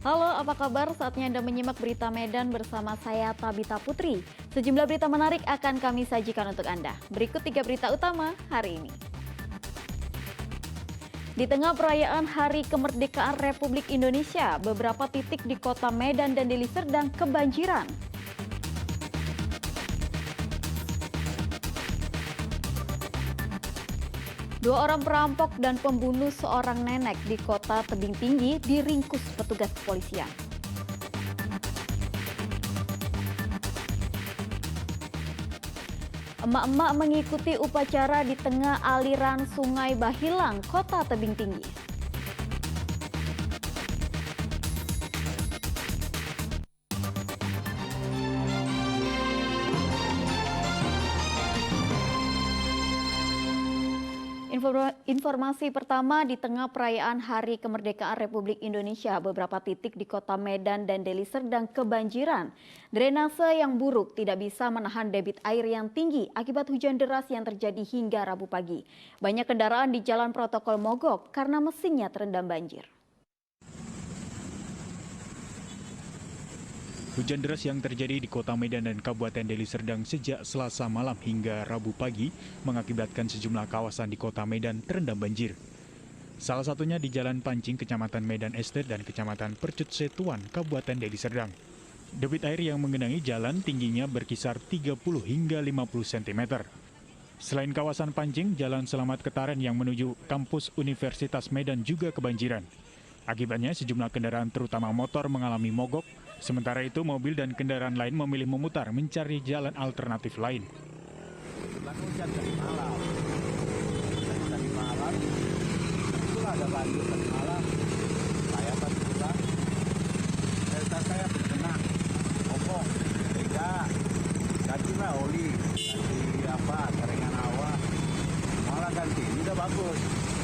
Halo, apa kabar? Saatnya Anda menyimak berita Medan bersama saya Tabita Putri. Sejumlah berita menarik akan kami sajikan untuk Anda. Berikut 3 berita utama hari ini. Di tengah perayaan Hari Kemerdekaan Republik Indonesia, beberapa titik di kota Medan dan Deli Serdang kebanjiran. Dua orang perampok dan pembunuh seorang nenek di kota Tebing Tinggi diringkus petugas kepolisian. Emak-emak mengikuti upacara di tengah aliran Sungai Bahilang, kota Tebing Tinggi. Informasi pertama, di tengah perayaan Hari Kemerdekaan Republik Indonesia, beberapa titik di kota Medan dan Deli Serdang kebanjiran. Drainase yang buruk tidak bisa menahan debit air yang tinggi akibat hujan deras yang terjadi hingga Rabu pagi. Banyak kendaraan di jalan protokol mogok karena mesinnya terendam banjir. Hujan deras yang terjadi di kota Medan dan Kabupaten Deli Serdang sejak Selasa malam hingga Rabu pagi mengakibatkan sejumlah kawasan di kota Medan terendam banjir. Salah satunya di Jalan Pancing, Kecamatan Medan Estate dan Kecamatan Percut Setuan, Kabupaten Deli Serdang. Debit air yang mengenangi jalan tingginya berkisar 30 hingga 50 cm. Selain kawasan Pancing, Jalan Selamat Ketaren yang menuju kampus Universitas Medan juga kebanjiran. Akibatnya sejumlah kendaraan terutama motor mengalami mogok, sementara itu mobil dan kendaraan lain memilih memutar mencari jalan alternatif lain. Hujan tadi malam. Tadi malam itulah ada banjir tadi malam. Saya tadi pulang. Kereta saya terkena obong, tega. Gantilah oli, ganti keringan awak. Malah ganti, ini udah bagus.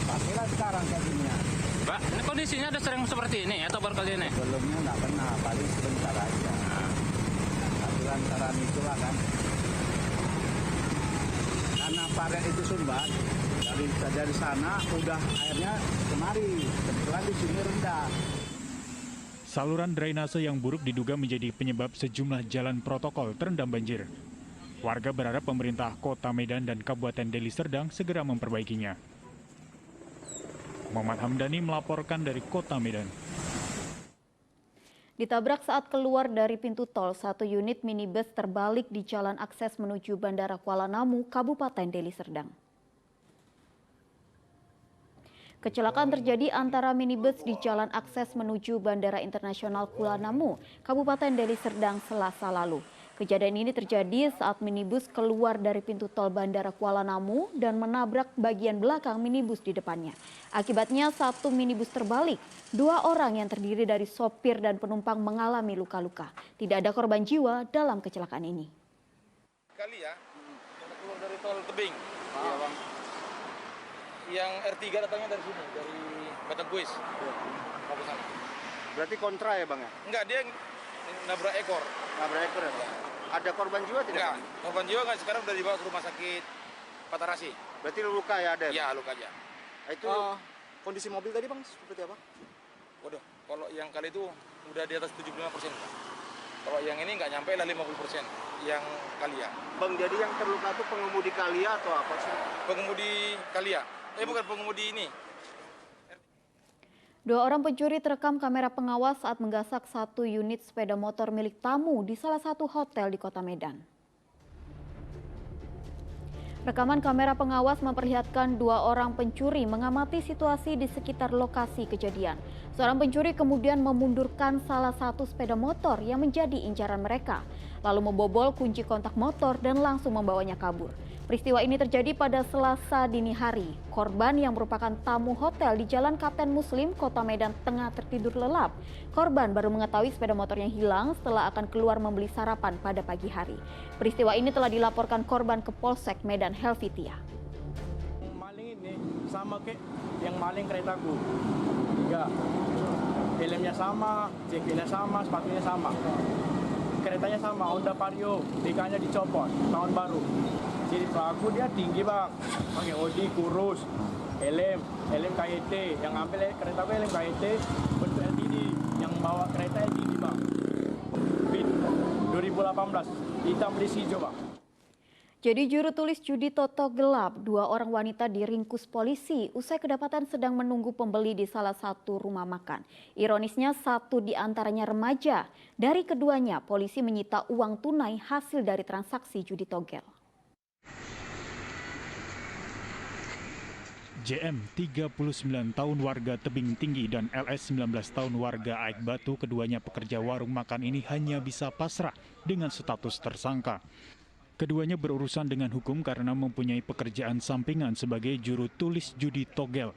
Pakailah sekarang gantinya. Pak, ini kondisinya ada sering seperti ini atau baru kali ini? Sebelumnya nggak pernah, paling sebentar aja. Tapi lantaran itulah kan. Karena paret itu sumbat, dari sana udah airnya kemari, kebetulan di sini rendah. Saluran drainase yang buruk diduga menjadi penyebab sejumlah jalan protokol terendam banjir. Warga berharap pemerintah Kota Medan dan Kabupaten Deli Serdang segera memperbaikinya. Muhammad Hamdani melaporkan dari Kota Medan. Ditabrak saat keluar dari pintu tol, satu unit minibus terbalik di jalan akses menuju Bandara Kuala Namu, Kabupaten Deli Serdang. Kecelakaan terjadi antara minibus di jalan akses menuju Bandara Internasional Kuala Namu, Kabupaten Deli Serdang, Selasa lalu. Kejadian ini terjadi saat minibus keluar dari pintu tol Bandara Kuala Namu dan menabrak bagian belakang minibus di depannya. Akibatnya satu minibus terbalik. Dua orang yang terdiri dari sopir dan penumpang mengalami luka-luka. Tidak ada korban jiwa dalam kecelakaan ini. Kali ya, keluar dari tol Tebing. Iya bang. Yang R3 datangnya dari sini, dari Batang Kuis. Mau ke sana. Berarti kontra ya bang ya? Enggak, dia nabrak ekor. Nabrak ekor ya bang? Ada korban jiwa tidak? Enggak, korban jiwa enggak, sekarang udah dibawa ke rumah sakit Patarasi. Berarti luka ya ada? Iya, luka aja. Itu kondisi mobil tadi bang seperti apa? Waduh, kalau yang kali itu udah di atas 75%. Kalau yang ini nggak nyampe lah 50% yang Kalia. Bang, jadi yang terluka itu pengemudi Kalia atau apa sih? Pengemudi Kalia. Bukan pengemudi ini. Dua orang pencuri terekam kamera pengawas saat menggasak satu unit sepeda motor milik tamu di salah satu hotel di Kota Medan. Rekaman kamera pengawas memperlihatkan dua orang pencuri mengamati situasi di sekitar lokasi kejadian. Seorang pencuri kemudian memundurkan salah satu sepeda motor yang menjadi incaran mereka, lalu membobol kunci kontak motor dan langsung membawanya kabur. Peristiwa ini terjadi pada Selasa dini hari. Korban yang merupakan tamu hotel di Jalan Kapten Muslim, Kota Medan tengah tertidur lelap. Korban baru mengetahui sepeda motornya hilang setelah akan keluar membeli sarapan pada pagi hari. Peristiwa ini telah dilaporkan korban ke Polsek Medan Helvitia. Maling ini sama kayak yang maling keretaku. Tiga. Helmnya sama, jaketnya sama, sepatunya sama. Keretanya sama, Honda Vario, BK-nya dicopot, tahun baru. Jadi pelaku dia tinggi bang, pakai Audi kurus, helm KYT, yang ambil kereta gue helm KYT bentuk LTD, yang bawa kereta ini bang. Beat 2018 hitam di hijau bang. Jadi juru tulis judi Toto gelap, 2 orang wanita diringkus polisi usai kedapatan sedang menunggu pembeli di salah satu rumah makan. Ironisnya 1 di antaranya remaja. Dari keduanya polisi menyita uang tunai hasil dari transaksi judi togel. JM 39 tahun warga Tebing Tinggi dan LS 19 tahun warga Aik Batu, keduanya pekerja warung makan ini hanya bisa pasrah dengan status tersangka. Keduanya berurusan dengan hukum karena mempunyai pekerjaan sampingan sebagai juru tulis judi togel.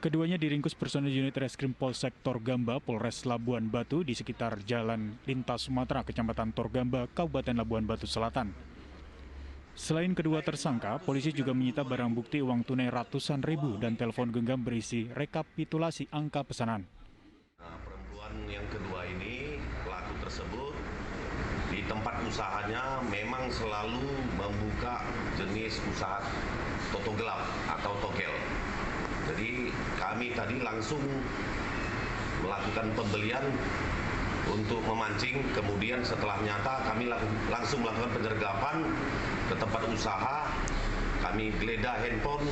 Keduanya diringkus personel unit Reskrim Polsek Torgamba, Polres Labuan Batu di sekitar Jalan Lintas Sumatera, Kecamatan Torgamba, Kabupaten Labuan Batu Selatan. Selain kedua tersangka, polisi juga menyita barang bukti uang tunai ratusan ribu dan telepon genggam berisi rekapitulasi angka pesanan. Perempuan yang kedua ini, pelaku tersebut, di tempat usahanya memang selalu membuka jenis usaha toto gelap atau togel. Jadi kami tadi langsung melakukan pembelian untuk memancing, kemudian setelah nyata kami langsung melakukan penyergapan ke tempat usaha. Kami geledah handphone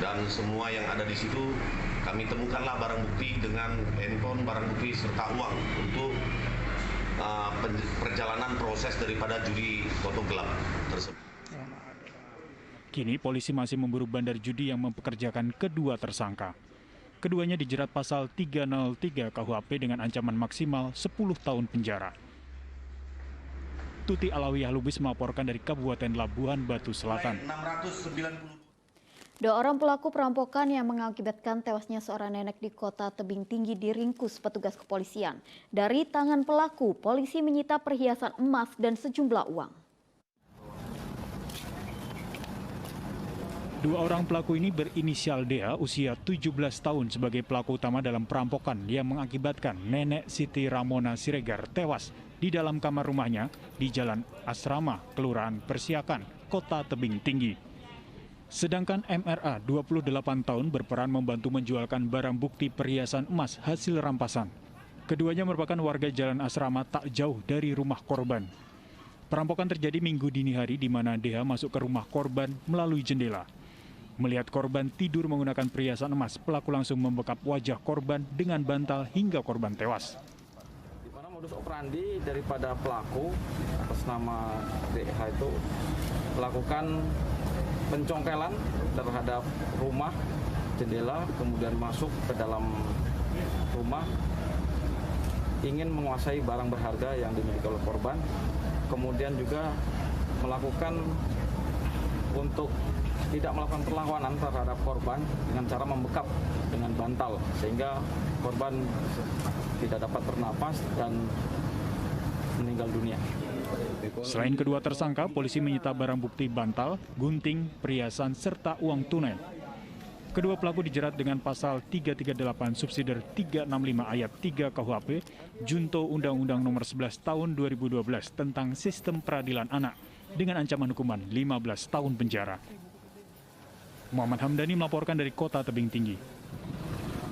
dan semua yang ada di situ. Kami temukanlah barang bukti dengan handphone, barang bukti serta uang untuk perjalanan proses daripada judi toto gelap tersebut. Kini polisi masih memburu bandar judi yang mempekerjakan kedua tersangka. Keduanya dijerat pasal 303 KUHP dengan ancaman maksimal 10 tahun penjara. Tuti Alawiyah Lubis melaporkan dari Kabupaten Labuan Batu Selatan. 2 orang pelaku perampokan yang mengakibatkan tewasnya seorang nenek di Kota Tebing Tinggi diringkus petugas kepolisian. Dari tangan pelaku, polisi menyita perhiasan emas dan sejumlah uang. 2 orang pelaku ini berinisial DA, usia 17 tahun sebagai pelaku utama dalam perampokan yang mengakibatkan Nenek Siti Ramona Siregar tewas di dalam kamar rumahnya di Jalan Asrama, Kelurahan Persiakan, Kota Tebing Tinggi. Sedangkan MRA, 28 tahun, berperan membantu menjualkan barang bukti perhiasan emas hasil rampasan. Keduanya merupakan warga Jalan Asrama tak jauh dari rumah korban. Perampokan terjadi Minggu dini hari di mana DH masuk ke rumah korban melalui jendela. Melihat korban tidur menggunakan perhiasan emas, pelaku langsung membekap wajah korban dengan bantal hingga korban tewas. Di mana modus operandi daripada pelaku atas nama DH itu melakukan pencongkelan terhadap rumah, jendela, kemudian masuk ke dalam rumah, ingin menguasai barang berharga yang dimiliki oleh korban, kemudian juga melakukan untuk tidak melakukan perlawanan terhadap korban dengan cara membekap dengan bantal sehingga korban tidak dapat bernapas dan meninggal dunia. Selain kedua tersangka, polisi menyita barang bukti bantal, gunting, perhiasan, serta uang tunai. Kedua pelaku dijerat dengan pasal 338 subsidiar 365 ayat 3 KUHP, Junto Undang-Undang Nomor 11 Tahun 2012 tentang Sistem Peradilan Anak dengan ancaman hukuman 15 tahun penjara. Muhammad Hamdani melaporkan dari Kota Tebing Tinggi.